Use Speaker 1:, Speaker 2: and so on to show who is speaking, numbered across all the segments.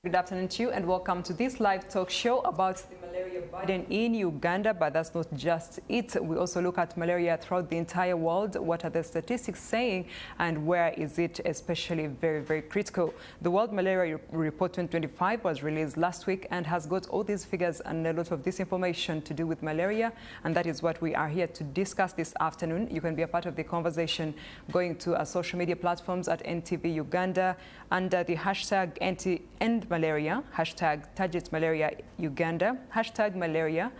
Speaker 1: Good afternoon to you and welcome to this live talk show about the malaria burden in Uganda. But that's not just it. We also look at malaria throughout the entire world. What are the statistics saying and where is it especially very critical? The World Malaria Report 2025 was released last week and has got all these figures and a lot of this information to do with malaria. And that is what we are here to discuss this afternoon. You can be a part of the conversation going to our social media platforms at NTV Uganda under the hashtag End Malaria, hashtag Target Malaria Uganda, hashtag malaria,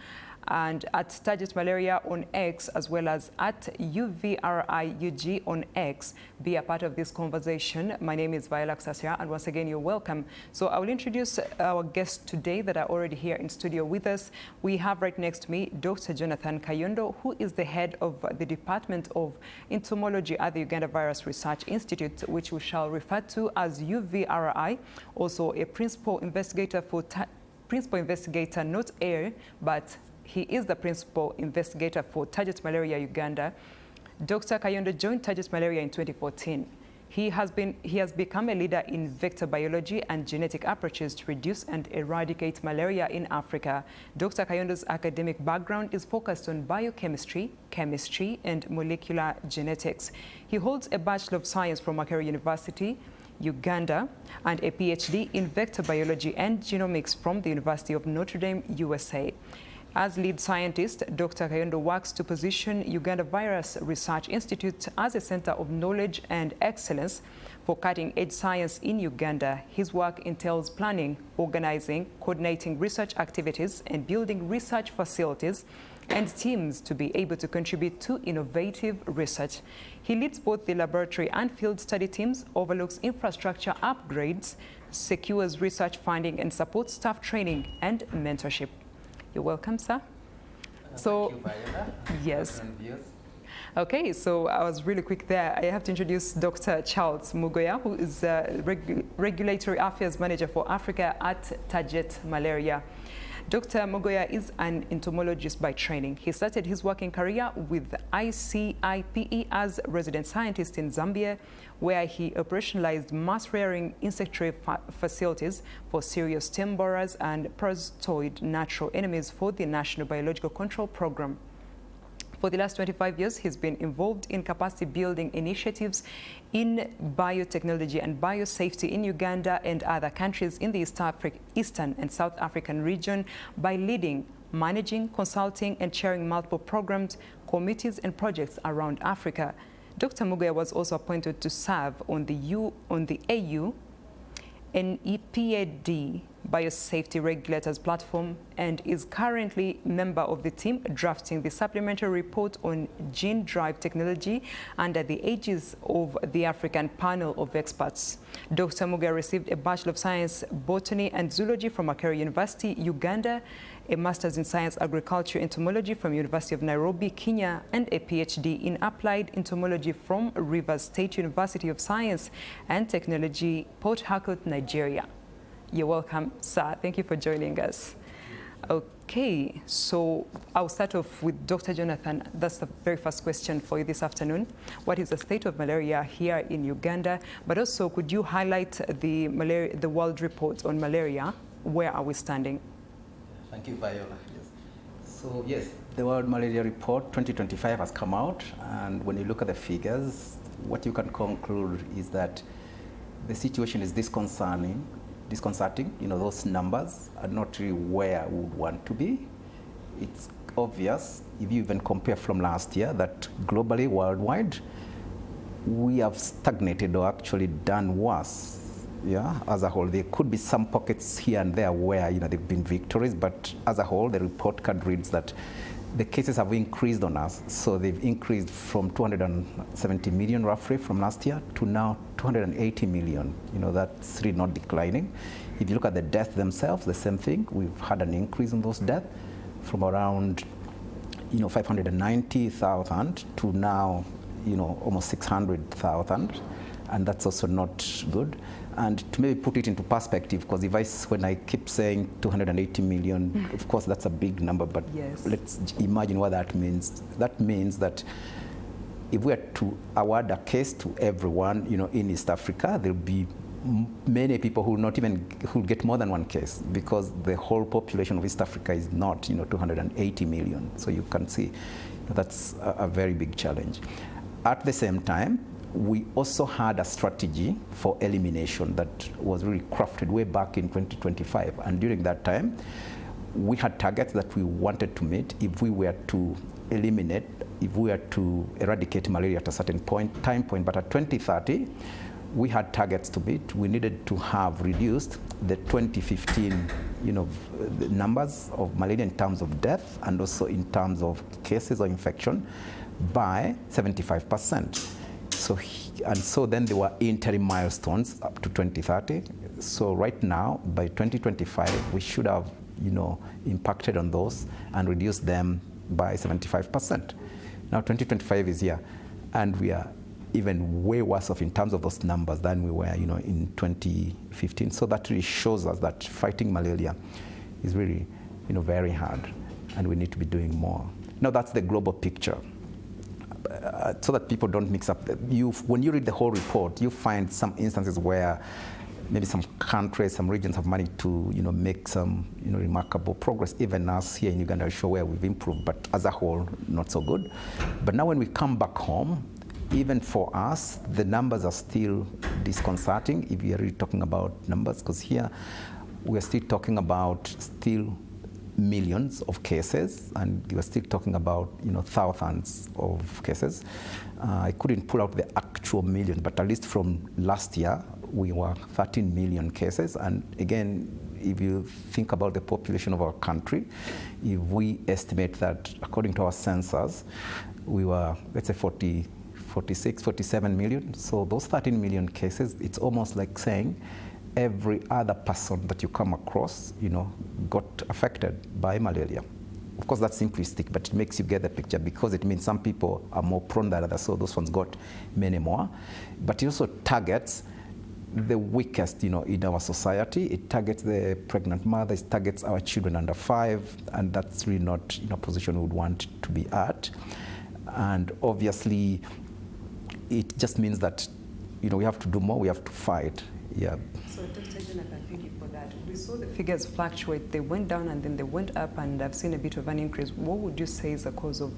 Speaker 1: and at Target Malaria on X, as well as at UVRIUG on X. Be a part of this conversation. My name is Viola Xasia, and once again, you're welcome. So I will introduce our guests today that are already here in studio with us. We have right next to me Dr. Jonathan Kayondo, who is the head of the Department of Entomology at the Uganda Virus Research Institute, which we shall refer to as UVRI, also a principal investigator, not AIR, but he is the principal investigator for Target Malaria Uganda. Dr. Kayondo joined Target Malaria in 2014. He has become a leader in vector biology and genetic approaches to reduce and eradicate malaria in Africa. Dr. Kayondo's academic background is focused on biochemistry, chemistry, and molecular genetics. He holds a Bachelor of Science from Malaria University, Uganda, and a PhD in vector biology and genomics from the University of Notre Dame, USA. As lead scientist, Dr. Kayondo works to position Uganda Virus Research Institute as a center of knowledge and excellence for cutting-edge science in Uganda. His work entails planning, organizing, coordinating research activities, and building research facilities and teams to be able to contribute to innovative research. He leads both the laboratory and field study teams, overlooks infrastructure upgrades, secures research funding, and supports staff training and mentorship. You're welcome, sir.
Speaker 2: Thank you, Viola.
Speaker 1: Yes. Okay, so I was really quick there. I have to introduce Dr. Charles Mugoya, who is Regulatory Affairs Manager for Africa at Target Malaria. Dr. Mugoya is an entomologist by training. He started his working career with ICIPE as resident scientist in Zambia, where he operationalized mass-rearing insect facilities for serious stem borers and parasitoid natural enemies for the National Biological Control Program. For the last 25 years, he's been involved in capacity building initiatives in biotechnology and biosafety in Uganda and other countries in the Eastern and South African region by leading, managing, consulting, and chairing multiple programs, committees, and projects around Africa. Dr. Mugoya was also appointed to serve on the AU NEPAD Biosafety Regulators Platform and is currently member of the team drafting the supplementary report on gene drive technology under the aegis of the African Panel of Experts. Dr. Mugoya received a Bachelor of Science Botany and Zoology from Malaria University, Uganda, a Master's in Science Agriculture Entomology from University of Nairobi, Kenya, and a PhD in Applied Entomology from Rivers State University of Science and Technology, Port Harcourt, Nigeria. You're welcome, sir. Thank you for joining us. Okay, so I'll start off with Dr. Jonathan. That's the very first question for you this afternoon. What is the state of malaria here in Uganda? But also, could you highlight the World Report on malaria? Where are we standing?
Speaker 2: Thank you, Viola. Yes. So, yes, the World Malaria Report 2025 has come out, and when you look at the figures, what you can conclude is that the situation is disconcerting. You know, those numbers are not really where we would want to be. It's obvious, if you even compare from last year, that globally, worldwide, we have stagnated or actually done worse. Yeah, as a whole, there could be some pockets here and there where, you know, there have been victories, but as a whole, the report card reads that the cases have increased on us. So they've increased from 270 million roughly from last year to now 280 million. You know, that's really not declining. If you look at the deaths themselves, the same thing. We've had an increase in those deaths from around, 590,000 to now, almost 600,000. And that's also not good. And to maybe put it into perspective, because when I keep saying 280 million, of course that's a big number, but
Speaker 1: yes,
Speaker 2: let's imagine what that means. That means that if we are to award a case to everyone, in East Africa, there'll be many people who not even who get more than one case, because the whole population of East Africa is not 280 million. So you can see that's a very big challenge. At the same time, we also had a strategy for elimination that was really crafted way back in 2025, and during that time we had targets that we wanted to meet if we were to eliminate, if we were to eradicate malaria at a certain time point. But at 2030 we had targets to meet. We needed to have reduced the 2015 the numbers of malaria in terms of death and also in terms of cases or infection by 75%. So then there were interim milestones up to 2030. So right now, by 2025, we should have impacted on those and reduced them by 75%. Now 2025 is here, and we are even way worse off in terms of those numbers than we were in 2015. So that really shows us that fighting malaria is really very hard, and we need to be doing more. Now that's the global picture. So that people don't mix up. When you read the whole report, you find some instances where maybe some countries, some regions have managed to make some remarkable progress. Even us here in Uganda show where we've improved, but as a whole, not so good. But now when we come back home, even for us, the numbers are still disconcerting if we are really talking about numbers, because here we are still talking about millions of cases, and we are still talking about thousands of cases. I couldn't pull out the actual million, but at least from last year we were 13 million cases. And again, if you think about the population of our country, if we estimate that according to our census we were, let's say, 46, 47 million. So those 13 million cases, it's almost like saying every other person that you come across, got affected by malaria. Of course, that's simplistic, but it makes you get the picture, because it means some people are more prone than others, so those ones got many more. But it also targets the weakest, in our society. It targets the pregnant mothers, it targets our children under 5, and that's really not a position we would want to be at. And obviously, it just means that, we have to do more, we have to fight. Yeah. So,
Speaker 1: Dr. Jonathan, thank you for that. We saw the figures fluctuate. They went down and then they went up, and I've seen a bit of an increase. What would you say is the cause of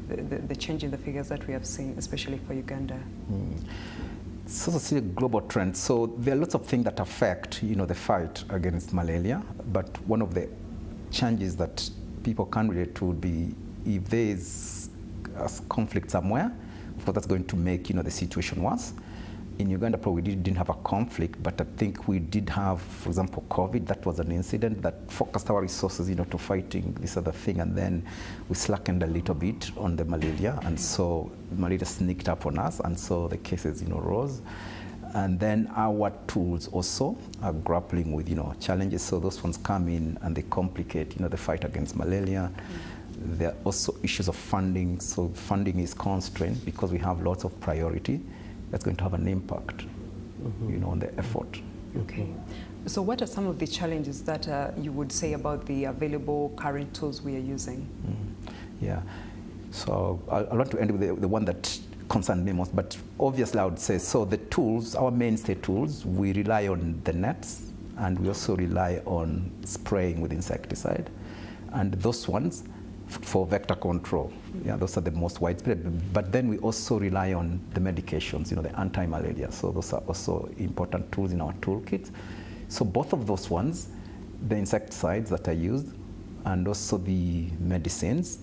Speaker 1: the change in the figures that we have seen, especially for Uganda?
Speaker 2: So it's a global trend. So there are lots of things that affect, the fight against malaria. But one of the changes that people can relate to would be if there is a conflict somewhere, of course that's going to make, the situation worse. In Uganda, probably didn't have a conflict, but I think we did have, for example, COVID. That was an incident that focused our resources, to fighting this other thing, and then we slackened a little bit on the malaria, and so malaria sneaked up on us, and so the cases, rose. And then our tools also are grappling with, challenges. So those ones come in and they complicate, the fight against malaria. There are also issues of funding. So funding is constrained because we have lots of priority. That's going to have an impact, on the effort.
Speaker 1: Okay. So what are some of the challenges that you would say about the available current tools we are using?
Speaker 2: Yeah. So I want to end with the one that concerned me most, but obviously I would say, so the tools, our mainstay tools, we rely on the nets, and we also rely on spraying with insecticide. And those ones, for vector control. Yeah, those are the most widespread. But then we also rely on the medications, the anti-malaria. So those are also important tools in our toolkit. So both of those ones, the insecticides that are used, and also the medicines,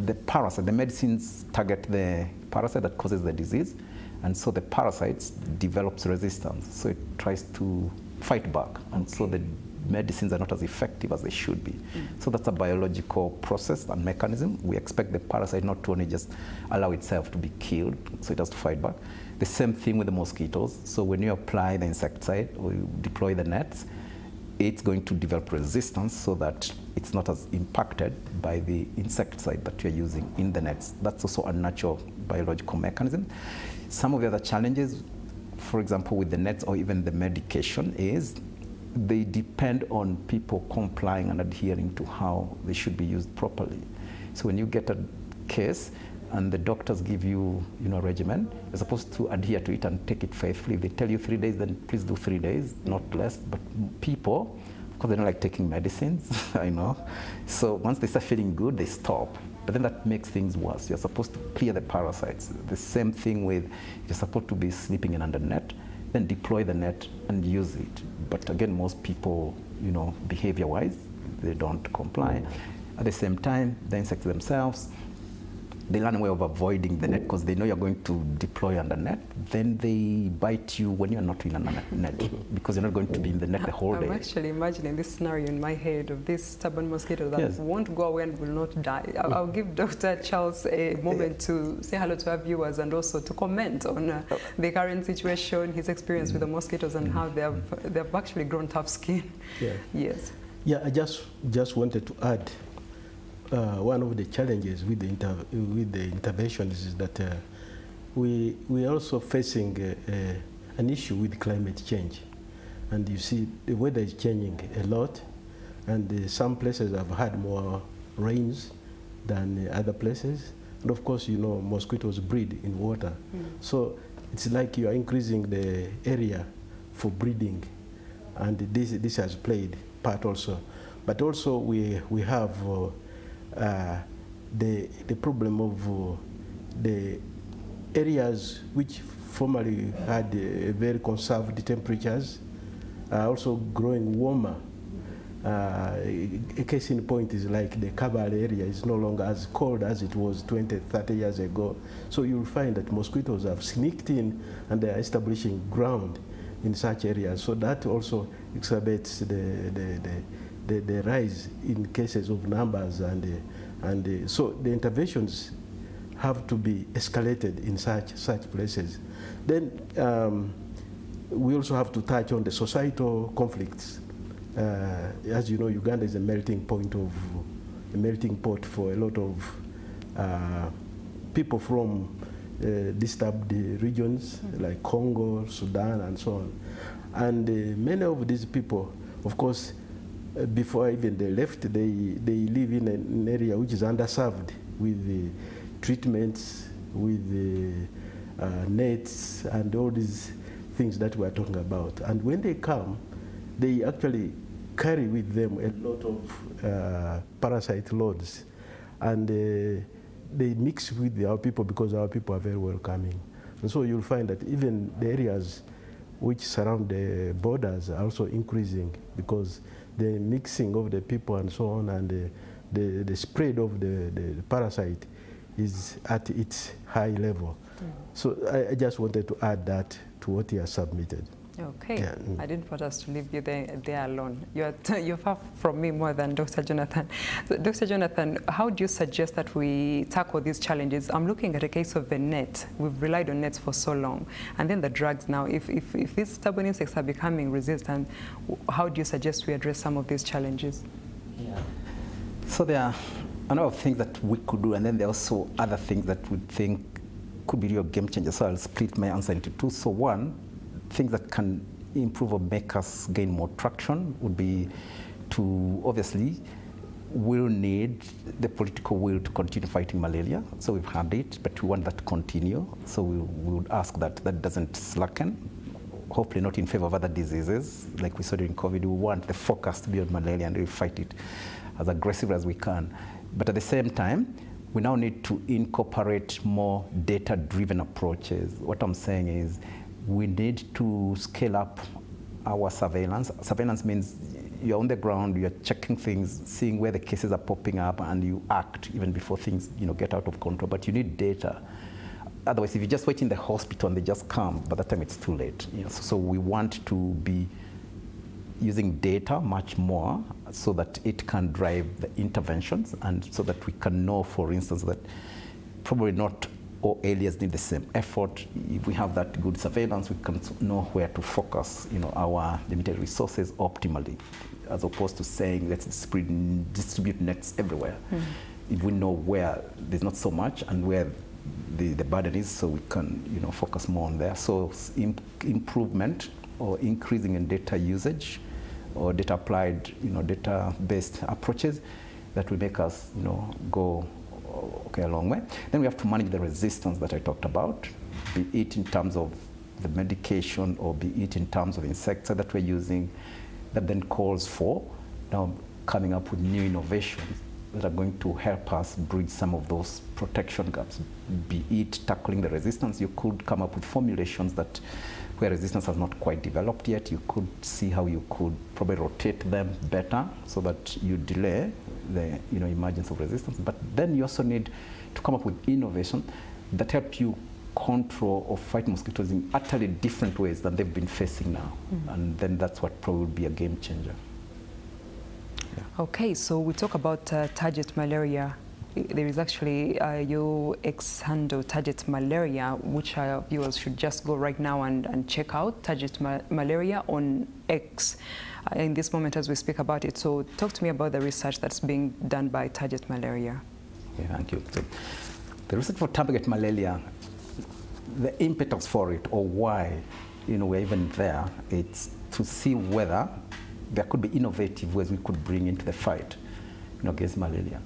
Speaker 2: the parasite, the medicines target the parasite that causes the disease, and so the parasites develops resistance. So it tries to fight back, and so the medicines are not as effective as they should be. So that's a biological process and mechanism. We expect the parasite not to only just allow itself to be killed, so it has to fight back. The same thing with the mosquitoes. So when you apply the insecticide or you deploy the nets, it's going to develop resistance so that it's not as impacted by the insecticide that you're using in the nets. That's also a natural biological mechanism. Some of the other challenges, for example, with the nets or even the medication, is they depend on people complying and adhering to how they should be used properly. So when you get a case, and the doctors give you, a regimen, you're supposed to adhere to it and take it faithfully. If they tell you 3 days, then please do 3 days, not less. But people, of course, they don't like taking medicines, I know. So once they start feeling good, they stop. But then that makes things worse. You're supposed to clear the parasites. The same thing with, you're supposed to be sleeping in under net, then deploy the net and use it. But again, most people, behavior-wise, they don't comply. At the same time, the insects themselves, they learn a way of avoiding the net because they know you're going to deploy under net. Then they bite you when you're not in a net because you're not going to be in the net the whole day.
Speaker 1: I'm actually imagining this scenario in my head of this stubborn mosquito that won't go away and will not die. I'll give Dr. Charles a moment to say hello to our viewers and also to comment on the current situation, his experience with the mosquitoes and how they've actually grown tough skin.
Speaker 3: Yeah.
Speaker 1: Yes.
Speaker 3: Yeah, I just wanted to add one of the challenges with the interventions is that we are also facing an issue with climate change, and you see the weather is changing a lot, and some places have had more rains than other places, and of course mosquitoes breed in water, so it's like you are increasing the area for breeding, and this has played part also, but also we have the problem of the areas which formerly had very conserved temperatures are also growing warmer. A case in point is like the Kabale area is no longer as cold as it was 20, 30 years ago. So you'll find that mosquitoes have sneaked in and they are establishing ground in such areas. So that also exacerbates the rise in cases of numbers, and so the interventions have to be escalated in such places. Then we also have to touch on the societal conflicts. As you know, Uganda is a melting pot for a lot of people from disturbed regions like Congo, Sudan, and so on. And many of these people, of course, before even they left, they live in an area which is underserved with treatments, with nets, and all these things that we are talking about. And when they come, they actually carry with them a lot of parasite loads, and they mix with our people because our people are very welcoming. And so you'll find that even the areas which surround the borders are also increasing because the mixing of the people and so on, and the spread of the parasite is at its high level. So I just wanted to add that to what he has submitted.
Speaker 1: Okay.
Speaker 3: Yeah.
Speaker 1: I didn't want us to leave you there alone. You're far from me more than Dr. Jonathan. So, Dr. Jonathan, how do you suggest that we tackle these challenges? I'm looking at a case of the net. We've relied on nets for so long. And then the drugs now. If these stubborn insects are becoming resistant, how do you suggest we address some of these challenges?
Speaker 2: Yeah. So there are a lot of things that we could do, and then there are also other things that we think could be real game changers. So I'll split my answer into two. So one, things that can improve or make us gain more traction would be to, obviously, we'll need the political will to continue fighting malaria. So we've had it, but we want that to continue. So we would ask that that doesn't slacken, hopefully not in favor of other diseases. Like we saw during COVID, we want the focus to be on malaria and we fight it as aggressively as we can. But at the same time, we now need to incorporate more data-driven approaches. What I'm saying is, we need to scale up our surveillance. Surveillance means you're on the ground, you're checking things, seeing where the cases are popping up, and you act even before things get out of control. But you need data. Otherwise, if you just wait in the hospital and they just come, by that time it's too late. So we want to be using data much more so that it can drive the interventions, and so that we can know, for instance, that probably not all areas need the same effort. If we have that good surveillance, we can know where to focus, our limited resources optimally, as opposed to saying let's distribute nets everywhere. If we know where there's not so much and where the burden is, so we can focus more on there. So improvement or increasing in data usage or data applied, data-based approaches that will make us go okay, a long way. Then we have to manage the resistance that I talked about, be it in terms of the medication or be it in terms of insecticide that we're using, that then calls for now coming up with new innovations that are going to help us bridge some of those protection gaps. Be it tackling the resistance, you could come up with formulations that where resistance has not quite developed yet, you could see how you could probably rotate them better so that you delay the emergence of resistance. But then you also need to come up with innovation that help you control or fight mosquitoes in utterly different ways than they've been facing now. And then that's what probably would be a game changer. Yeah.
Speaker 1: Okay, so we talk about target malaria. There is actually your ex-handle, Target Malaria, which our viewers should just go right now and check out, Target Malaria on X in this moment as we speak about it. So talk to me about the research that's being done by Target Malaria.
Speaker 2: Okay, thank you. So the research for Target Malaria, the impetus for it, or why we're even there, it's to see whether there could be innovative ways we could bring into the fight against malaria.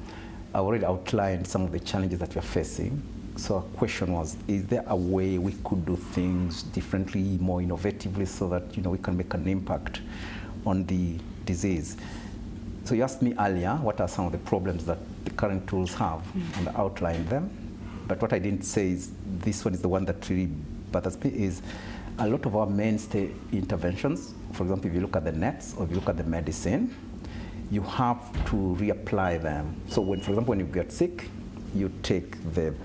Speaker 2: I already outlined some of the challenges that we're facing. So our question was, is there a way we could do things differently, more innovatively, so that we can make an impact on the disease? So you asked me earlier, what are some of the problems that the current tools have, and I outlined them. But what I didn't say is, this one is the one that really bothers me, is a lot of our mainstay interventions, for example, if you look at the nets or if you look at the medicine, you have to reapply them. So when, for example, when you get sick, you take the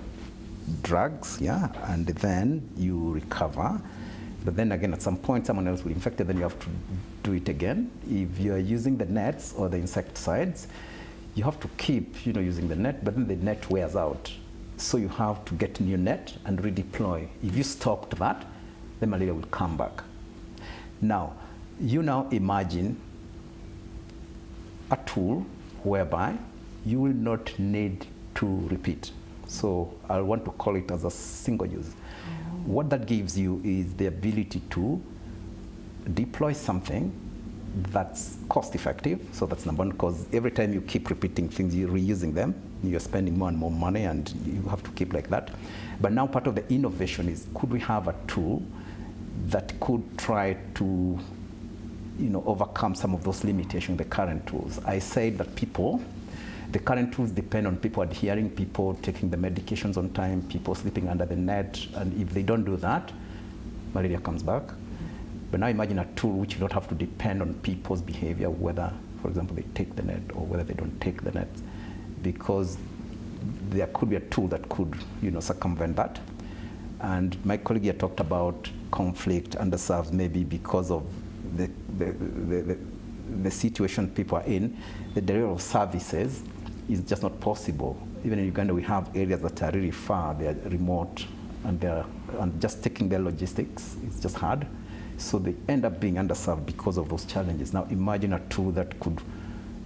Speaker 2: drugs, and then you recover. But then again, at some point, someone else will infect it, then you have to do it again. If you're using the nets or the insecticides, you have to keep, using the net, but then the net wears out. So you have to get a new net and redeploy. If you stopped that, the malaria will come back. Now, you now imagine a tool whereby you will not need to repeat. So I want to call it as a single use. What that gives you is the ability to deploy something that's cost effective. So that's number one, because every time you keep repeating things, you're reusing them, you're spending more and more money, and you have to keep like that. But now part of the innovation is, could we have a tool that could try to overcome some of those limitations, the current tools? I said that the current tools depend on people adhering, people taking the medications on time, people sleeping under the net, and if they don't do that, malaria comes back. But now imagine a tool which you don't have to depend on people's behavior, whether, for example, they take the net or whether they don't take the net, because there could be a tool that could, circumvent that. And my colleague here talked about conflict, underserved, maybe because of the situation people are in, the delivery of services is just not possible. Even in Uganda, we have areas that are really far, they are remote, and just taking their logistics is just hard. So they end up being underserved because of those challenges. Now imagine a tool that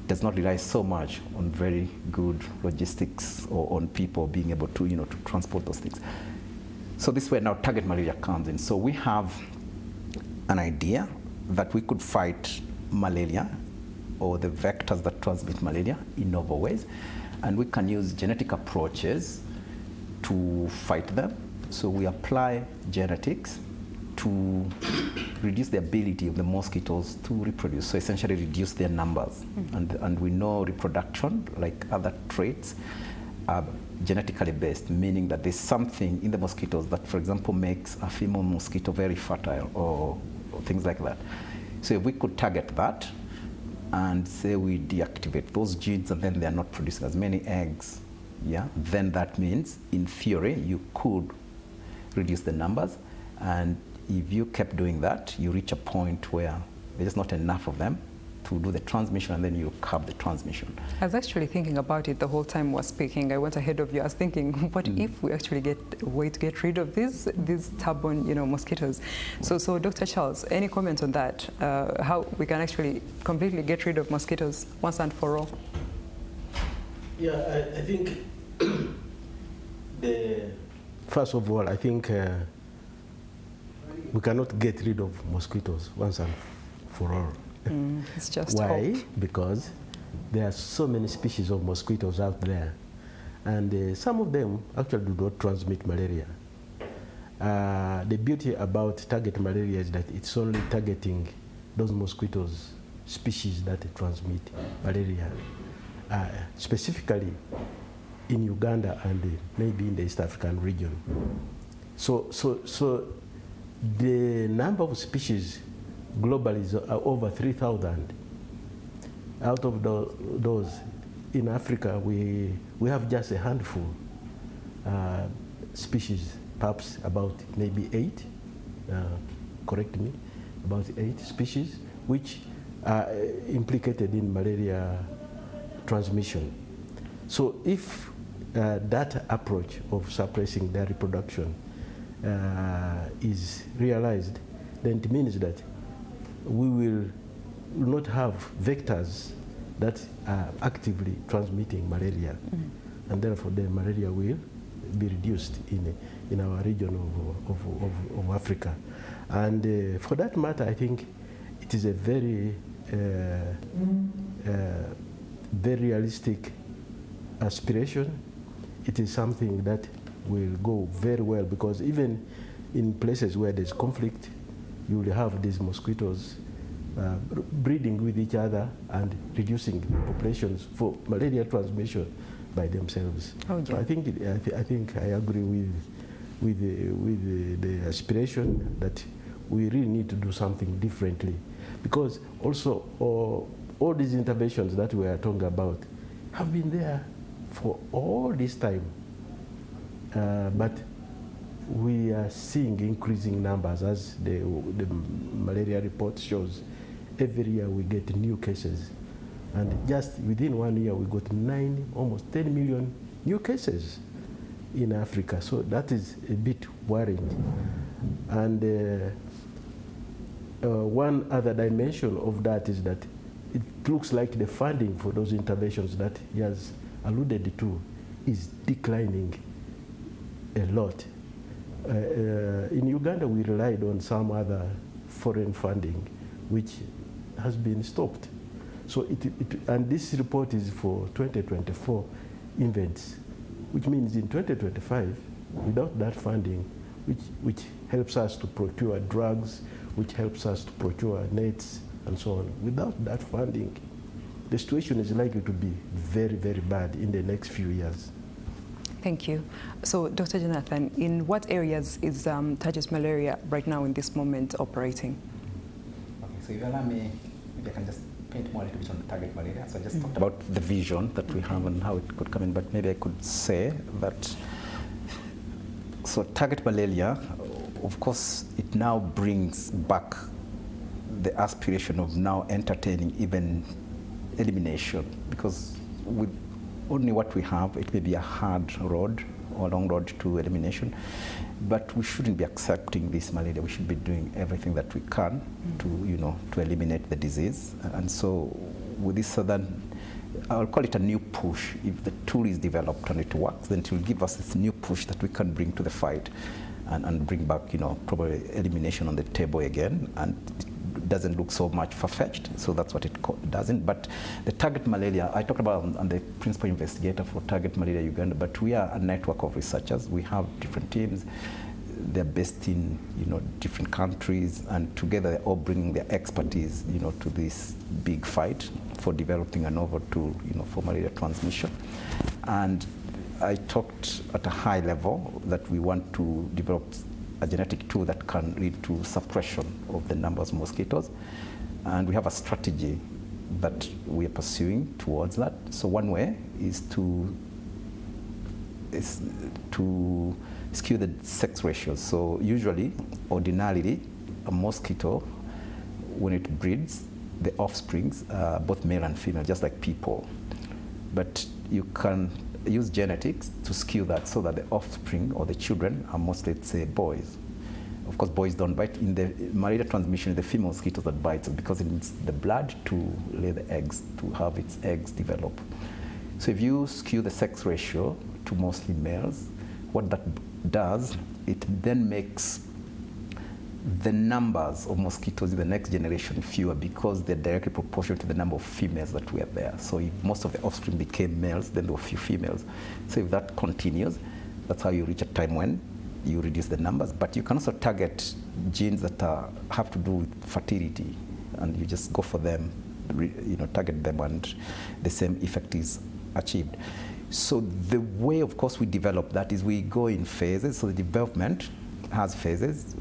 Speaker 2: does not rely so much on very good logistics or on people being able to, to transport those things. So this is where now Target Malaria comes in. So we have an idea that we could fight malaria or the vectors that transmit malaria in novel ways, and we can use genetic approaches to fight them. So we apply genetics to reduce the ability of the mosquitoes to reproduce, so essentially reduce their numbers. And we know reproduction, like other traits, are genetically based, meaning that there's something in the mosquitoes that, for example, makes a female mosquito very fertile or things like that. So if we could target that and say we deactivate those genes and then they're not producing as many eggs, then that means, in theory, you could reduce the numbers. And if you kept doing that, you reach a point where there's not enough of them to do the transmission, and then you curb the transmission. I
Speaker 1: was actually thinking about it the whole time we're speaking. I went ahead of you. I was thinking, what if we actually get a way to get rid of these stubborn, mosquitoes? So Dr. Charles, any comment on that? How we can actually completely get rid of mosquitoes once and for all?
Speaker 3: Yeah, I think first of all, I think we cannot get rid of mosquitoes once and for all.
Speaker 1: It's just
Speaker 3: Why?
Speaker 1: hope.
Speaker 3: Because there are so many species of mosquitoes out there, And some of them actually do not transmit malaria. The beauty about target malaria is that it's only targeting those mosquitoes species that transmit malaria, specifically in Uganda and maybe in the East African region. So the number of species globally is over 3,000. Out of those in Africa, we have just a handful species, perhaps about maybe 8, correct me, about 8 species, which are implicated in malaria transmission. So if that approach of suppressing their reproduction is realized, then it means that we will not have vectors that are actively transmitting malaria, and therefore the malaria will be reduced in our region of Africa. And for that matter, I think it is a very very realistic aspiration. It is something that will go very well, because even in places where there's conflict, you will have these mosquitoes breeding with each other and reducing populations for malaria transmission by themselves. Oh, yeah. So I think I agree with the aspiration that we really need to do something differently, because also all these interventions that we are talking about have been there for all this time, but we are seeing increasing numbers, as the malaria report shows. Every year we get new cases, and just within 1 year we got almost 10 million new cases in Africa. So that is a bit worrying. And one other dimension of that is that it looks like the funding for those interventions that he has alluded to is declining a lot. In Uganda, we relied on some other foreign funding, which has been stopped. So and this report is for 2024 events, which means in 2025, without that funding, which helps us to procure drugs, which helps us to procure nets, and so on, without that funding, the situation is likely to be very, very bad in the next few years.
Speaker 1: Thank you. So, Dr. Jonathan, in what areas is Target Malaria right now in this moment operating?
Speaker 2: Okay, so if you allow me, maybe I can just paint more a little bit on the Target Malaria. So I just talked about the vision that we have and how it could come in, but maybe I could say that, so Target Malaria, of course, it now brings back the aspiration of now entertaining even elimination, because with only what we have, it may be a hard road or long road to elimination, but we shouldn't be accepting this malaria. We should be doing everything that we can to eliminate the disease. And so with this southern, I'll call it a new push. If the tool is developed and it works, then it will give us this new push that we can bring to the fight and bring back, probably elimination on the table again. And it doesn't look so much far-fetched, so that's what it doesn't. But the Target Malaria, I talked about I'm the principal investigator for Target Malaria Uganda, but we are a network of researchers. We have different teams. They're based in different countries, and together they're all bringing their expertise to this big fight for developing a novel tool for malaria transmission. And I talked at a high level that we want to develop a genetic tool that can lead to suppression of the numbers of mosquitoes. And we have a strategy that we are pursuing towards that. So one way is to skew the sex ratios. So usually, ordinarily, a mosquito, when it breeds, the offsprings are both male and female, just like people. But you can use genetics to skew that so that the offspring or the children are mostly, let's say, boys. Of course, boys don't bite. In the malaria transmission, the female mosquitoes that bite because it needs the blood to lay the eggs, to have its eggs develop. So if you skew the sex ratio to mostly males, what that does, it then makes the numbers of mosquitoes in the next generation fewer because they're directly proportional to the number of females that were there. So if most of the offspring became males, then there were few females. So if that continues, that's how you reach a time when you reduce the numbers. But you can also target genes that have to do with fertility, and you just go for them, target them, and the same effect is achieved. So the way, of course, we develop that is we go in phases. So the development has phases,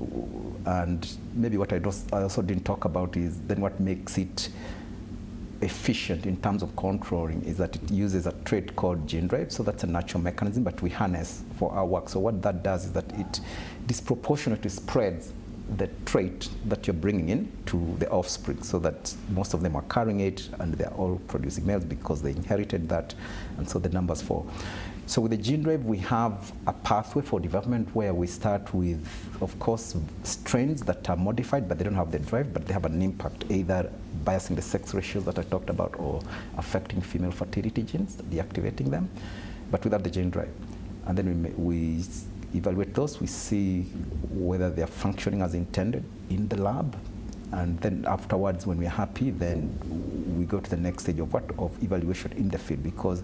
Speaker 2: and maybe what I also didn't talk about is then what makes it efficient in terms of controlling is that it uses a trait called gene drive. So that's a natural mechanism, but we harness for our work. So what that does is that it disproportionately spreads the trait that you're bringing in to the offspring, so that most of them are carrying it and they're all producing males because they inherited that, and so the numbers fall. So with the gene drive, we have a pathway for development where we start with, of course, strains that are modified, but they don't have the drive, but they have an impact, either biasing the sex ratios that I talked about or affecting female fertility genes, deactivating them, but without the gene drive. And then we evaluate those, we see whether they're functioning as intended in the lab, and then afterwards, when we're happy, then we go to the next stage of evaluation in the field, because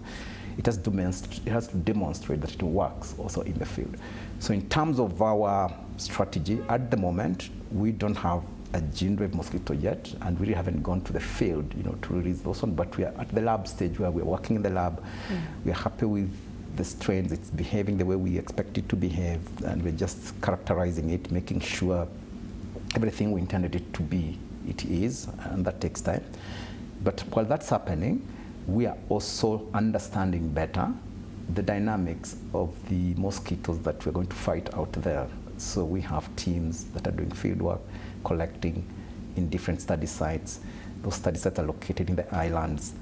Speaker 2: it has to demonstrate that it works also in the field. So in terms of our strategy, at the moment, we don't have a gene drive mosquito yet, and we really haven't gone to the field, to release those ones, but we are at the lab stage where we're working in the lab. We are happy with the strains, it's behaving the way we expect it to behave, and we're just characterizing it, making sure everything we intended it to be, it is, and that takes time. But while that's happening, we are also understanding better the dynamics of the mosquitoes that we're going to fight out there. So we have teams that are doing field work, collecting in different study sites. Those study sites are located in the islands.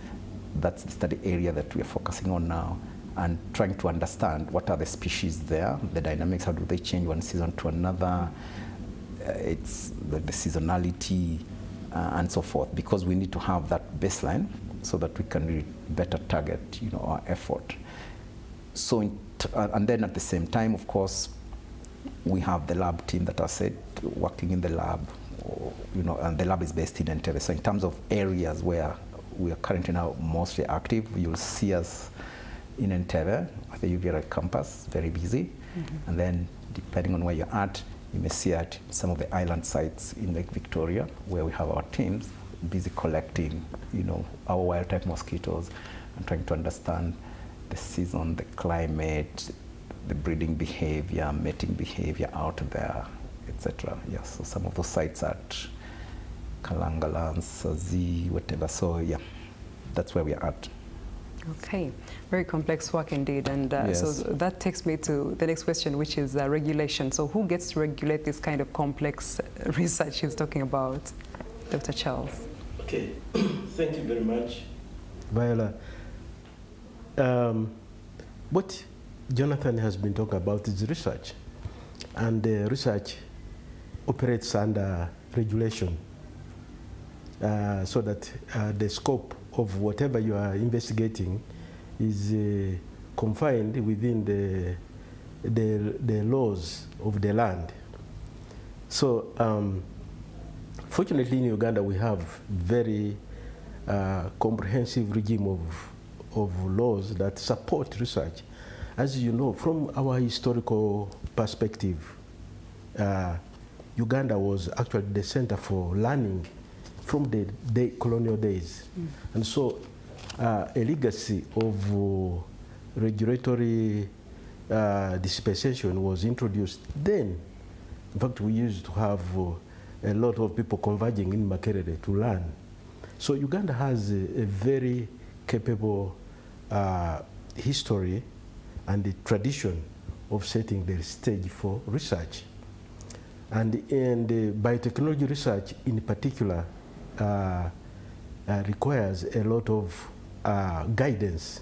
Speaker 2: That's the study area that we are focusing on now, and trying to understand what are the species there, the dynamics, how do they change one season to another, it's the seasonality, and so forth, because we need to have that baseline so that we can really better target, our effort. So, and then at the same time, of course, we have the lab team that I said working in the lab, and the lab is based in Entebbe. So in terms of areas where we are currently now mostly active, you'll see us in Entebbe at the UVRI campus, very busy. And then depending on where you're at, you may see at some of the island sites in Lake Victoria, where we have our teams busy collecting, our wild-type mosquitoes and trying to understand the season, the climate, the breeding behavior, mating behavior out there, etc. Yes, so some of those sites at Kalangala, Sazi, whatever. So yeah, that's where we are at.
Speaker 1: Okay, very complex work indeed, and
Speaker 2: yes.
Speaker 1: So that takes me to the next question, which is regulation. So who gets to regulate this kind of complex research he's talking about, Dr. Charles?
Speaker 3: Okay, thank you very much, Viola. What Jonathan has been talking about is research, and research operates under regulation, so that the scope of whatever you are investigating is confined within the laws of the land. So fortunately in Uganda we have very comprehensive regime of laws that support research. As you know, from our historical perspective, Uganda was actually the center for learning from the colonial days. And so a legacy of regulatory dispensation was introduced then. In fact, we used to have a lot of people converging in Makerere to learn. So Uganda has a very capable history and the tradition of setting the stage for research. And biotechnology research in particular requires a lot of guidance,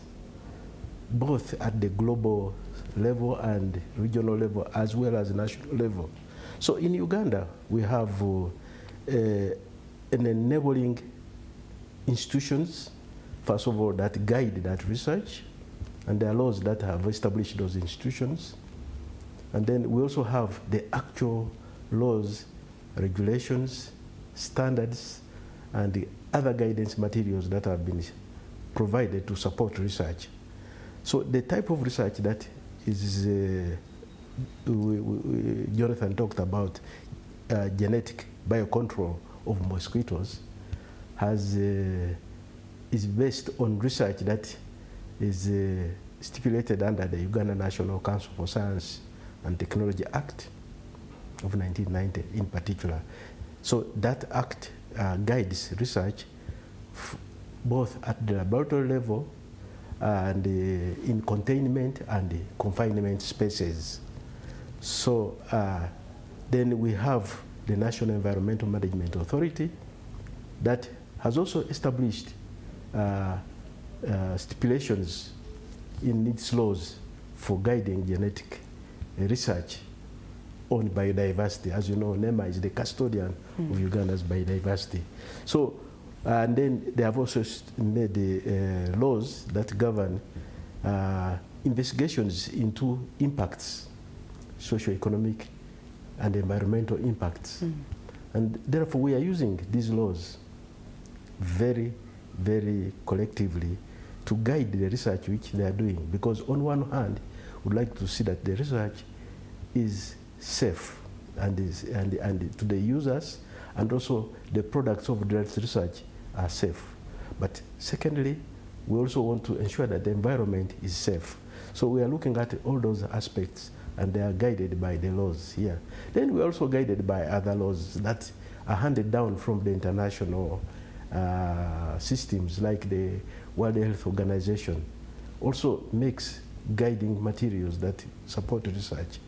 Speaker 3: both at the global level and regional level, as well as national level. So in Uganda, we have an enabling institutions, first of all, that guide that research, and there are laws that have established those institutions. And then we also have the actual laws regulations, standards, and the other guidance materials that have been provided to support research. So the type of research that is, Jonathan talked about, genetic biocontrol of mosquitoes, is based on research that is stipulated under the Uganda National Council for Science and Technology Act of 1990 in particular. So that act guides research both at the laboratory level and in containment and confinement spaces. So then we have the National Environmental Management Authority that has also established stipulations in its laws for guiding genetic research on biodiversity. As you know, NEMA is the custodian of Uganda's biodiversity. So, and then they have also made the laws that govern investigations into impacts, socioeconomic and environmental impacts. And therefore, we are using these laws very, very collectively to guide the research which they are doing. Because on one hand, we'd like to see that the research is safe and to the users, and also the products of the research are safe. But secondly, we also want to ensure that the environment is safe. So we are looking at all those aspects, and they are guided by the laws here. Then we're also guided by other laws that are handed down from the international systems, like the World Health Organization also makes guiding materials that support research.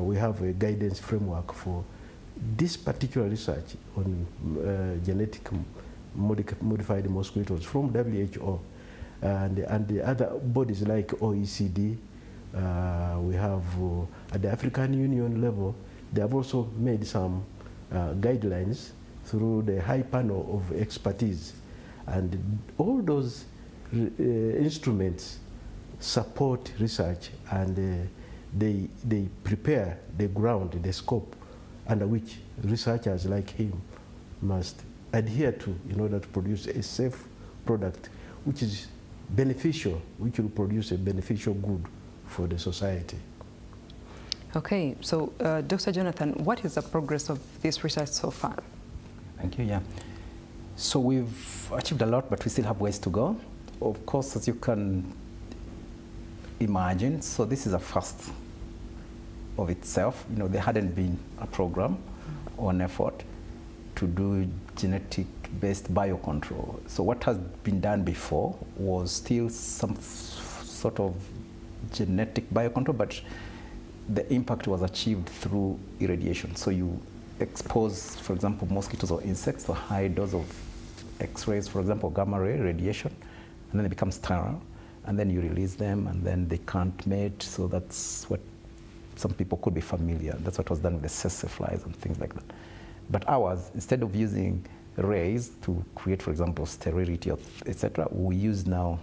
Speaker 3: We have a guidance framework for this particular research on genetic modified mosquitoes from WHO, and the other bodies like OECD. We have at the African Union level, they have also made some guidelines through the high panel of expertise, and all those instruments support research, and they prepare the ground, the scope under which researchers like him must adhere to in order to produce a safe product which is beneficial, which will produce a beneficial good for the society.
Speaker 1: Okay, so Dr. Jonathan, what is the progress of this research so far?
Speaker 2: Thank you, yeah. So we've achieved a lot, but we still have ways to go. Of course, as you can imagine, so this is a first of itself. You know, there hadn't been a program or an effort to do genetic-based biocontrol. So what has been done before was still some sort of genetic biocontrol, but the impact was achieved through irradiation. So you expose, for example, mosquitoes or insects to a high dose of X-rays, for example, gamma ray radiation, and then they become sterile, and then you release them, and then they can't mate. So that's what some people could be familiar. That's what was done with the tsetse flies and things like that. But ours, instead of using rays to create, for example, sterility, etc., we use now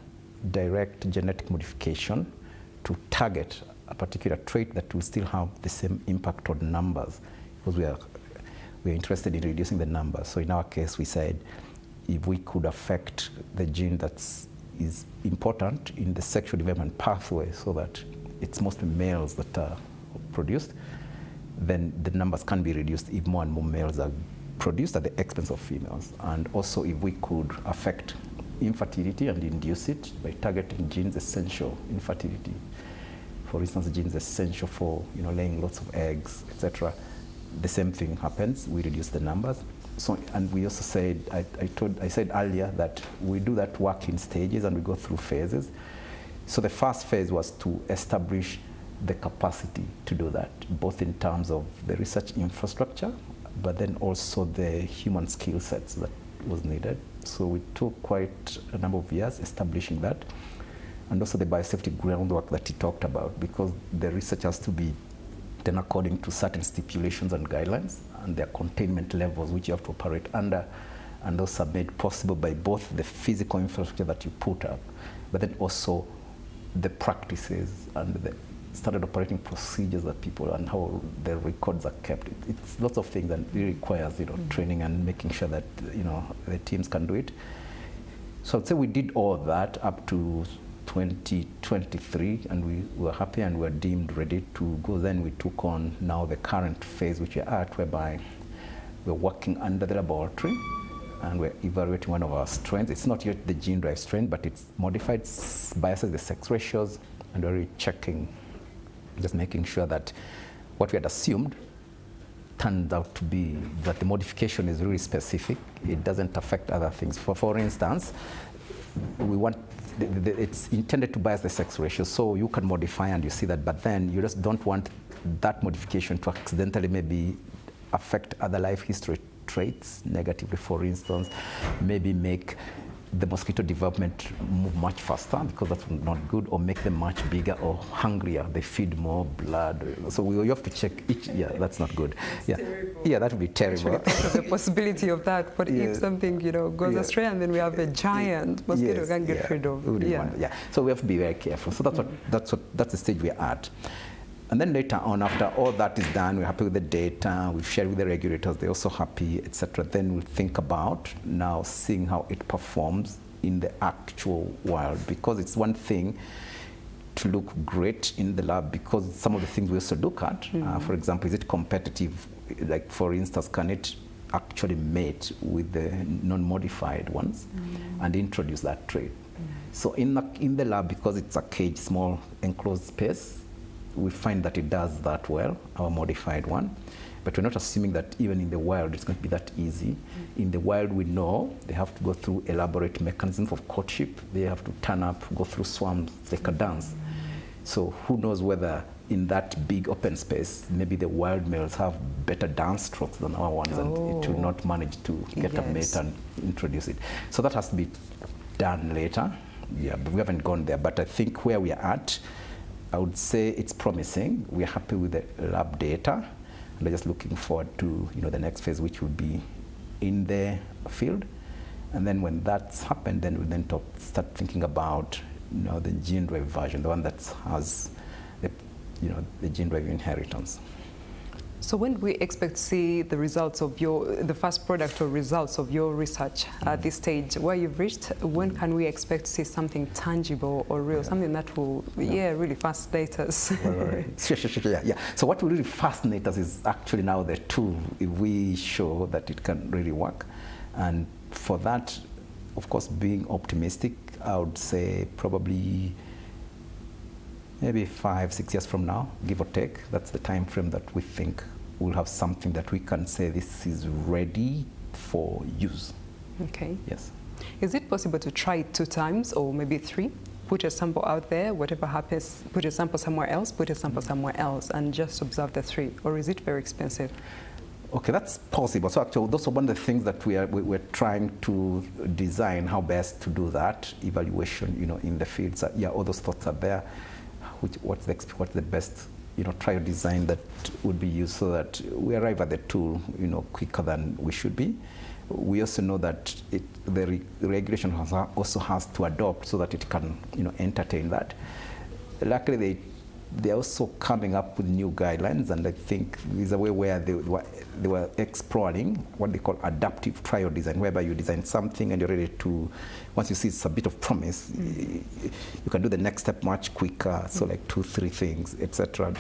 Speaker 2: direct genetic modification to target a particular trait that will still have the same impact on numbers, because we are interested in reducing the numbers. So in our case, we said if we could affect the gene that is important in the sexual development pathway, so that it's mostly males that are produced, then the numbers can be reduced if more and more males are produced at the expense of females. And also if we could affect infertility and induce it by targeting genes essential in fertility. For instance, genes essential for laying lots of eggs, etc. The same thing happens. We reduce the numbers. So, and we also said, I said earlier that we do that work in stages and we go through phases. So the first phase was to establish the capacity to do that, both in terms of the research infrastructure, but then also the human skill sets that was needed. So we took quite a number of years establishing that, and also the biosafety groundwork that he talked about, because the research has to be done according to certain stipulations and guidelines, and their containment levels which you have to operate under, and those are made possible by both the physical infrastructure that you put up, but then also the practices and the started operating procedures that people and how the records are kept. It's lots of things that it requires, training and making sure that, the teams can do it. So I'd say we did all that up to 2023, and we were happy and were deemed ready to go. Then we took on now the current phase which we're at, whereby we're working under the laboratory and we're evaluating one of our strains. It's not yet the gene drive strain, but it's modified, biases the sex ratios, and we're checking, just making sure that what we had assumed turned out to be that the modification is really specific. It doesn't affect other things. For instance, we want it's intended to bias the sex ratio, so you can modify and you see that, but then you just don't want that modification to accidentally maybe affect other life history traits negatively. For instance, maybe make the mosquito development move much faster, because that's not good, or make them much bigger or hungrier. They feed more blood. So you have to check each. Yeah, that's not good. Yeah, that would be terrible.
Speaker 1: The possibility of that, but if something goes astray, and then we have a giant mosquito we can get rid of.
Speaker 2: So we have to be very careful. So that's the stage we're at. And then later on, after all that is done, we're happy with the data, we've shared with the regulators, they're also happy, etc. Then we'll think about now seeing how it performs in the actual wild, because it's one thing to look great in the lab, because some of the things we also look at, for example, is it competitive? Like, for instance, can it actually mate with the non-modified ones and introduce that trait? So in the lab, because it's a cage, small enclosed space, we find that it does that well, our modified one. But we're not assuming that even in the wild it's going to be that easy. In the wild, we know they have to go through elaborate mechanisms of courtship. They have to turn up, go through swarms, like a dance. So who knows whether in that big open space, maybe the wild males have better dance strokes than our ones, and it will not manage to get a mate and introduce it. So that has to be done later. Yeah, but we haven't gone there. But I think where we are at, I would say it's promising. We're happy with the lab data, and we're just looking forward to the next phase, which will be in the field. And then when that's happened, then we'll then start thinking about the gene drive version, the one that has the gene drive inheritance.
Speaker 1: So when do we expect to see the results of the first product or results of your research at this stage where you've reached? When can we expect to see something tangible or real, something that will, really fascinate us?
Speaker 2: Sure. So what will really fascinate us is actually now the tool, if we show that it can really work. And for that, of course, being optimistic, I would say probably maybe 5-6 years from now, give or take. That's the time frame that we think we'll have something that we can say this is ready for use.
Speaker 1: Okay.
Speaker 2: Yes.
Speaker 1: Is it possible to try it 2 times or maybe 3? Put a sample out there, whatever happens, put a sample somewhere else, put a sample somewhere else, and just observe the 3? Or is it very expensive?
Speaker 2: Okay, that's possible. So actually, those are one of the things that we're trying to design, how best to do that evaluation, in the field. So, all those thoughts are there. What's the best trial design that would be used so that we arrive at the tool quicker than we should be. We also know that the regulation also has to adopt so that it can entertain that. Luckily, they're also coming up with new guidelines, and I think there's a way where they were exploring what they call adaptive trial design, whereby you design something and you're ready to, once you see it's a bit of promise, you can do the next step much quicker, so like 2-3 things, etc.,